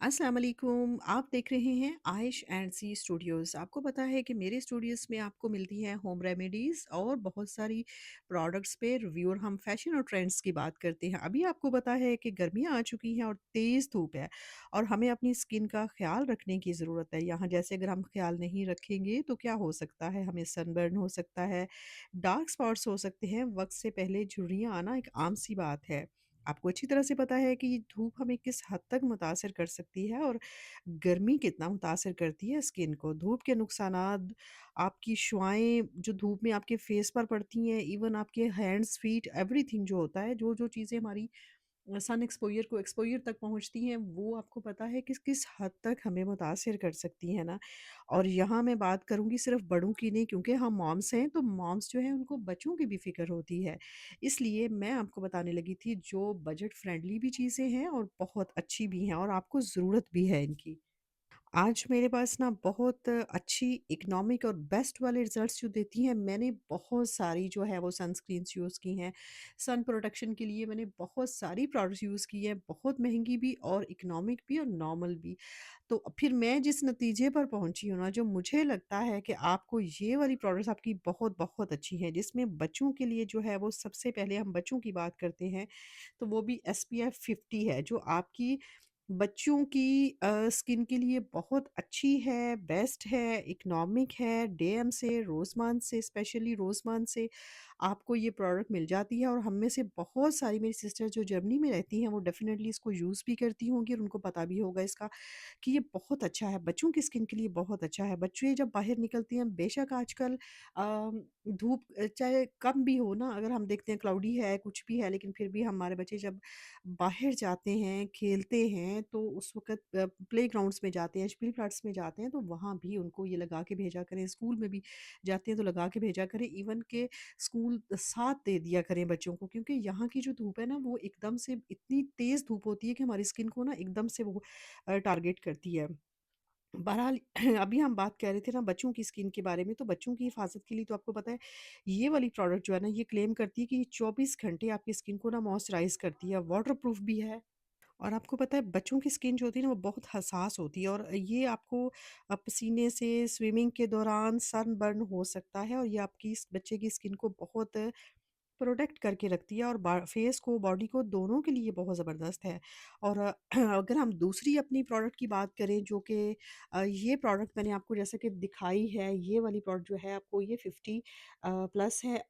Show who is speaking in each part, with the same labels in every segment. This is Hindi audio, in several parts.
Speaker 1: अस्सलाम वालेकुम। आप देख रहे हैं आइश एंड सी स्टूडियोज़। आपको पता है कि मेरे स्टूडियोज़ में आपको मिलती हैं होम रेमेडीज़ और बहुत सारी प्रोडक्ट्स पे रिव्यू और हम फैशन और ट्रेंड्स की बात करते हैं। अभी आपको पता है कि गर्मियाँ आ चुकी हैं और तेज़ धूप है और हमें अपनी स्किन का ख़्याल रखने की ज़रूरत है। यहाँ जैसे अगर हम ख़्याल नहीं रखेंगे तो क्या हो सकता है? हमें सनबर्न हो सकता है, डार्क स्पॉट्स हो सकते हैं, वक़्त से पहले झुर्रियाँ आना एक आम-सी बात है। आपको अच्छी तरह से पता है कि ये धूप हमें किस हद तक मुतासिर कर सकती है और गर्मी कितना मुतासिर करती है स्किन को। धूप के नुकसानात आपकी शुआएँ जो धूप में आपके फेस पर पड़ती हैं, इवन आपके हैंड्स, फीट एवरीथिंग जो होता है, जो-जो चीज़ें हमारी सन एक्सपोज़र तक पहुँचती हैं, वो आपको पता है किस किस हद तक हमें मुतासिर कर सकती हैं ना। और यहाँ मैं बात करूँगी सिर्फ़ बड़ों की नहीं क्योंकि हम मॉम्स हैं, तो मॉम्स जो हैं उनको बच्चों की भी फ़िक्र होती है। इसलिए मैं आपको बताने लगी थी जो बजट फ्रेंडली भी चीज़ें हैं और बहुत अच्छी भी हैं और आपको ज़रूरत भी है इनकी। आज मेरे पास ना बहुत अच्छी इकोनॉमिक और बेस्ट वाले रिज़ल्ट्स जो देती हैं, मैंने बहुत सारी जो है वो सनस्क्रीन्स यूज़ की हैं। सन प्रोटेक्शन के लिए मैंने बहुत सारी प्रोडक्ट्स यूज़ की हैं, बहुत महँगी भी और इकोनॉमिक भी और नॉर्मल भी। तो फिर मैं जिस नतीजे पर पहुँची हूँ ना, जो मुझे लगता है कि आपको ये वाली प्रोडक्ट्स आपकी बहुत-बहुत अच्छी हैं, जिसमें बच्चों के लिए जो है वो सबसे पहले हम बच्चों की बात करते हैं, तो वो भी एसपीएफ 50 है, जो आपकी बच्चों की स्किन के लिए बहुत अच्छी है, बेस्ट है, इकोनॉमिक है, डीएम से, रोज़मान से स्पेशली रोज़मान से आपको ये प्रोडक्ट मिल जाती है और हम में से बहुत सारी मेरी सिस्टर जो जर्मनी में रहती हैं, वो डेफ़िनेटली इसको यूज़ भी करती होंगी और उनको पता भी होगा इसका कि ये बहुत अच्छा है, बच्चों की स्किन के लिए बहुत अच्छा है। बच्चे जब बाहर निकलते हैं बेशक आजकल धूप चाहे कम भी हो ना, अगर हम देखते हैं क्लाउडी है, कुछ भी है, लेकिन फिर भी हमारे बच्चे जब बाहर जाते हैं, खेलते हैं, तो उस वक़्त प्लेग्राउंड्स में जाते हैं, चिल फ्लैट्स में जाते हैं, तो वहाँ भी उनको ये लगा के भेजा करें। स्कूल में भी जाते हैं तो लगा के भेजा करें, इवन के स्कूल साथ दे दिया करें बच्चों को क्योंकि यहाँ की जो धूप है ना, वो एकदम से इतनी तेज़ धूप होती है कि हमारी स्किन को ना एकदम से वो टारगेट करती है। बहरहाल अभी हम बात कर रहे थे ना बच्चों की स्किन के बारे में, तो बच्चों की हिफाज़त के लिए तो आपको पता है, ये वाली प्रोडक्ट जो है ना, ये क्लेम करती है कि ये 24 घंटे आपकी स्किन को ना मॉइस्चराइज़ करती है, वाटरप्रूफ भी है। और आपको पता है बच्चों की स्किन जो होती है ना वो बहुत हसास होती है और ये आपको पसीने से, स्विमिंग के दौरान सनबर्न हो सकता है और ये आपकी इस बच्चे की स्किन को बहुत प्रोटेक्ट करके रखती है और फेस को, बॉडी को दोनों के लिए बहुत ज़बरदस्त है। और अगर हम दूसरी अपनी प्रोडक्ट की बात करें जो कि ये प्रोडक्ट मैंने आपको जैसे कि दिखाई है, ये वाली प्रोडक्ट जो है आपको ये 50 प्लस है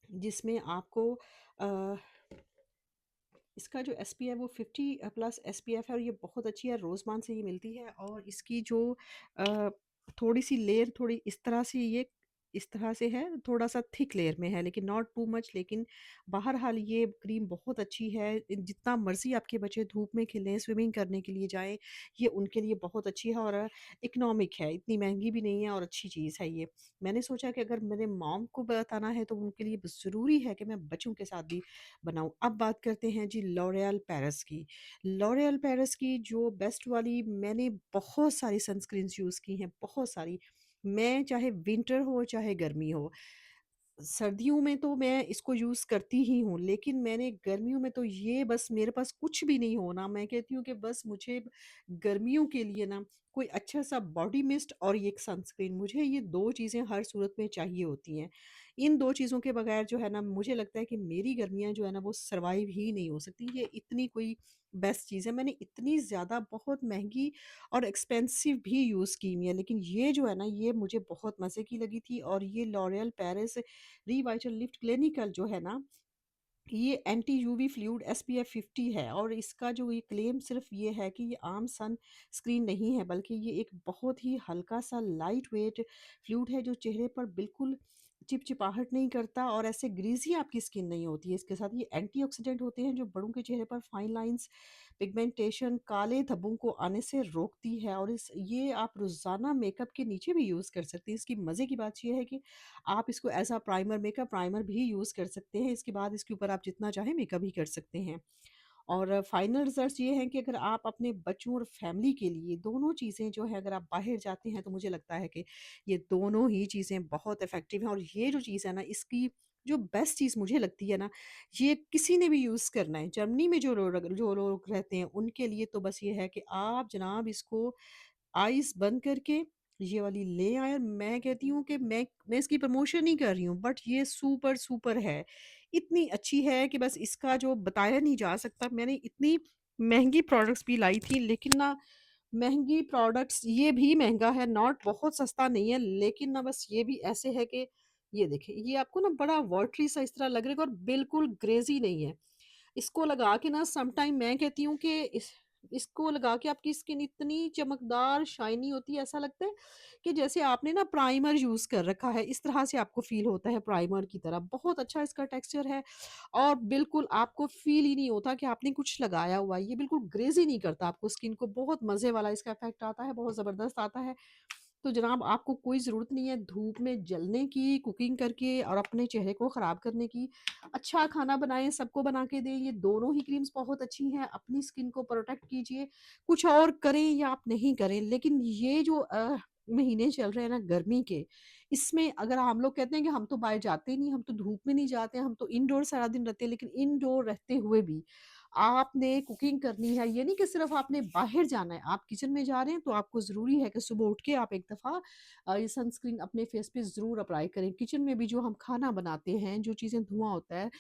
Speaker 1: जिसमें आपको अ इसका जो एसपीएफ है वो 50 प्लस एसपीएफ है और ये बहुत अच्छी है, रोज़मान से ये मिलती है और इसकी जो अ, थोड़ी-सी लेयर थोड़ी इस तरह से है, थोड़ा-सा थिक लेयर में है लेकिन नॉट टू मच लेकिन बहरहाल ये क्रीम बहुत अच्छी है। जितना मर्ज़ी आपके बच्चे धूप में खेलें, स्विमिंग करने के लिए जाएँ, ये उनके लिए बहुत अच्छी है और इकोनॉमिक है, इतनी महँगी भी नहीं है और अच्छी चीज़ है ये। मैंने सोचा कि अगर मेरे मॉम को बताना है तो उनके लिए ज़रूरी है कि मैं बच्चों के साथ भी बनाऊँ। अब बात करते हैं जी लॉरियल पेरिस की। लॉरियल पेरिस की जो बेस्ट वाली मैंने बहुत सारी सनस्क्रीन्स यूज़ की हैं, बहुत सारी। मैं चाहे विंटर हो, चाहे गर्मी हो। सर्दियों में तो मैं इसको यूज़ करती ही हूँ, लेकिन मैंने गर्मियों में तो ये बस मेरे पास कुछ भी नहीं हो ना, मैं कहती हूँ कि बस मुझे गर्मियों के लिए ना कोई अच्छा-सा बॉडी मिस्ट और ये एक सनस्क्रीन, मुझे ये 2 चीज़ें हर सूरत में चाहिए होती हैं। इन 2 चीज़ों के बगैर जो है ना, मुझे लगता है कि मेरी गर्मियाँ जो है ना, वो सर्वाइव ही नहीं हो सकती। ये इतनी कोई बेस्ट चीज़ है, मैंने इतनी ज़्यादा बहुत महँगी और एक्सपेंसिव भी यूज़ की हुई है, लेकिन ये जो है ना, ये मुझे बहुत मज़े की लगी थी और ये L'Oreal Paris Revital lift clinical जो है ना, ये एंटी यूवी फ्लूइड एसपीएफ 50 है और इसका जो ये क्लेम सिर्फ़ ये है कि ये आम सन स्क्रीन नहीं है, बल्कि ये एक बहुत ही हल्का-सा लाइट वेट फ्लूइड है जो चेहरे पर बिल्कुल चिपचिपाहट नहीं करता और ऐसे ग्रीज़ी आपकी स्किन नहीं होती है। इसके साथ ये एंटीऑक्सीडेंट होते हैं जो बड़ों के चेहरे पर फाइन लाइन्स, पिगमेंटेशन, काले धब्बों को आने से रोकती है और इस ये आप रोज़ाना मेकअप के नीचे भी यूज़ कर सकती हैं। इसकी मज़े की बात ये है कि आप इसको as a primer makeup primer भी यूज़ कर सकते हैं। इसके बाद इसके ऊपर आप जितना चाहें मेकअप भी कर सकते हैं। और फाइनल रिजल्ट्स ये हैं कि अगर आप अपने बच्चों और फैमिली के लिए दोनों चीज़ें जो है अगर आप बाहर जाते हैं तो मुझे लगता है कि ये दोनों ही चीज़ें बहुत इफ़ेक्टिव हैं और ये जो चीज़ है ना इसकी जो बेस्ट चीज़ मुझे लगती है ना, ये किसी ने भी यूज़ करना है। जर्मनी में जो लोग रहते हैं उनके लिए तो बस ये है कि आप जनाब इसको आइस बंद करके ये वाली ले आएँ और मैं कहती हूँ कि मैं इसकी प्रमोशन नहीं कर रही हूँ बट ये सुपर है। इतनी अच्छी है कि बस इसका जो बताया नहीं जा सकता। मैंने इतनी महँगी प्रोडक्ट्स भी लाई थी लेकिन ना महँगी प्रोडक्ट्स ये भी महँगा है, नॉट बहुत सस्ता नहीं है, लेकिन ना बस ये भी ऐसे है कि ये देखिए, ये आपको ना बड़ा वाटरी सा इस तरह लग रहा है और बिल्कुल ग्रेज़ी नहीं है। इसको लगा के ना सम टाइम मैं कहती हूँ कि इसको लगा के आपकी स्किन इतनी चमकदार, शाइनी होती है, ऐसा लगता है कि जैसे आपने ना प्राइमर यूज़ कर रखा है, इस तरह से आपको फ़ील होता है प्राइमर की तरह। बहुत अच्छा इसका टेक्सचर है और बिल्कुल आपको फ़ील ही नहीं होता कि आपने कुछ लगाया हुआ है। ये बिल्कुल ग्रेज़ ही नहीं करता आपको स्किन को, बहुत मज़े वाला इसका इफ़ेक्ट आता है, बहुत ज़बरदस्त आता है। तो जनाब आपको कोई ज़रूरत नहीं है धूप में जलने की, कुकिंग करके और अपने चेहरे को ख़राब करने की। अच्छा खाना बनाएँ, सबको बना के दें, ये दोनों ही क्रीम्स बहुत अच्छी हैं। अपनी स्किन को प्रोटेक्ट कीजिए, कुछ और करें या आप नहीं करें, लेकिन ये जो महीने चल रहे हैं ना गर्मी के, इसमें अगर हम लोग कहते हैं कि हम तो बाहर जाते ही नहीं, हम तो धूप में नहीं जाते, हम तो इंडोर सारा दिन रहते हैं, लेकिन इंडोर रहते हुए भी आपने कुकिंग करनी है, ये नहीं कि सिर्फ़ आपने बाहर जाना है, आप किचन में जा रहे हैं तो आपको ज़रूरी है कि सुबह उठ के आप एक दफ़ा ये सनस्क्रीन अपने फेस पे ज़रूर अप्लाई करें। किचन में भी जो हम खाना बनाते हैं, जो चीज़ें धुआँ होता है,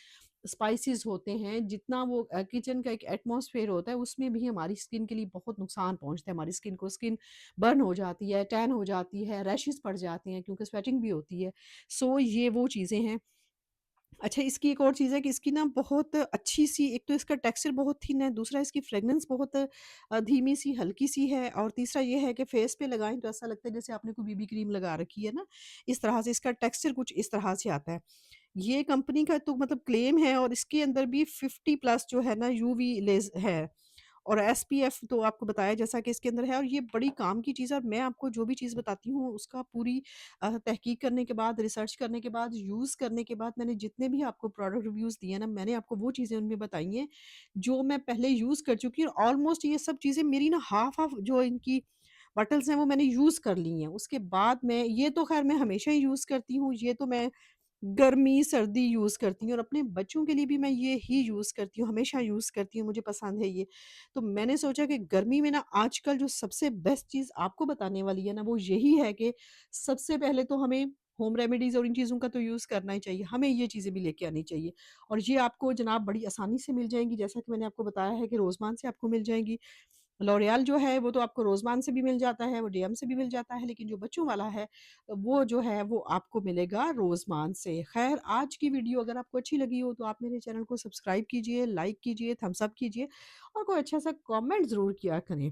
Speaker 1: स्पाइसेस होते हैं, जितना वो किचन का एक एटमॉस्फेयर होता है, उसमें भी हमारी स्किन के लिए बहुत नुकसान पहुँचता है। हमारी स्किन को स्किन बर्न हो जाती है, टैन हो जाती है, रैशेज़ पड़ जाते हैं क्योंकि स्वेटिंग भी होती है। सो ये वो चीज़ें हैं। अच्छा, इसकी एक और चीज़ है कि इसकी ना बहुत अच्छी-सी एक तो इसका टेक्सचर बहुत थिन है, दूसरा इसकी फ्रेग्रेंस बहुत धीमी-सी, हल्की-सी है और तीसरा ये है कि फेस पे लगाएँ तो ऐसा लगता है जैसे आपने कोई बीबी क्रीम लगा रखी है ना, इस तरह से इसका टेक्सचर कुछ इस तरह से आता है। ये कंपनी का तो मतलब क्लेम है और इसके अंदर भी 50 प्लस जो है ना यूवी लेज़ है। और एसपीएफ तो आपको बताया जैसा कि इसके अंदर है और ये बड़ी काम की चीज़ है और मैं आपको जो भी चीज़ बताती हूँ उसका पूरी तहकीक करने के बाद, रिसर्च करने के बाद, यूज़ करने के बाद मैंने जितने भी आपको प्रोडक्ट रिव्यूज़ दिए ना, मैंने आपको वो चीज़ें उनमें बताई हैं, जो मैं पहले यूज़ कर चुकी हूँ और ऑलमोस्ट ये सब चीज़ें मेरी ना हाफ़-हाफ़ जो इनकी बॉटल्स हैं वो मैंने यूज़ कर ली हैं। उसके बाद मैं ये तो ख़ैर मैं हमेशा ही यूज़ करती हूँ, ये तो मैं गर्मी, सर्दी यूज़ करती हूँ और अपने बच्चों के लिए भी मैं ये ही यूज़ करती हूँ, हमेशा यूज़ करती हूँ, मुझे पसंद है ये। तो मैंने सोचा कि गर्मी में ना आजकल जो सबसे बेस्ट चीज़ आपको बताने वाली है ना, वो यही है कि सबसे पहले तो हमें होम रेमेडीज़ और इन चीज़ों का तो यूज़ करना ही चाहिए, हमें ये चीज़ें भी लेके आनी चाहिए। और ये आपको जनाब बड़ी आसानी से मिल जाएँगी, जैसा कि मैंने आपको बताया है कि रोज़मान से आपको मिल जाएँगी। लॉरियल जो है वो तो आपको रोज़मान से भी मिल जाता है, वो डीएम से भी मिल जाता है, लेकिन जो बच्चों वाला है, वो जो है वो आपको मिलेगा रोज़मान से। ख़ैर आज की वीडियो अगर आपको अच्छी लगी हो तो आप मेरे चैनल को सब्सक्राइब कीजिए, लाइक कीजिए, थम्स अप कीजिए और कोई अच्छा-सा कमेंट ज़रूर किया करें।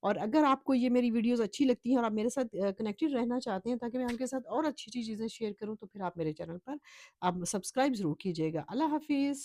Speaker 1: और अगर आपको ये मेरी वीडियोज़ अच्छी लगती हैं और आप मेरे साथ कनेक्टेड रहना चाहते हैं ताकि मैं आपके साथ और अच्छी-अच्छी चीज़ें शेयर करूँ तो फिर आप मेरे चैनल पर आप सब्सक्राइब ज़रूर कीजिएगा। अल्लाह हाफ़िज़।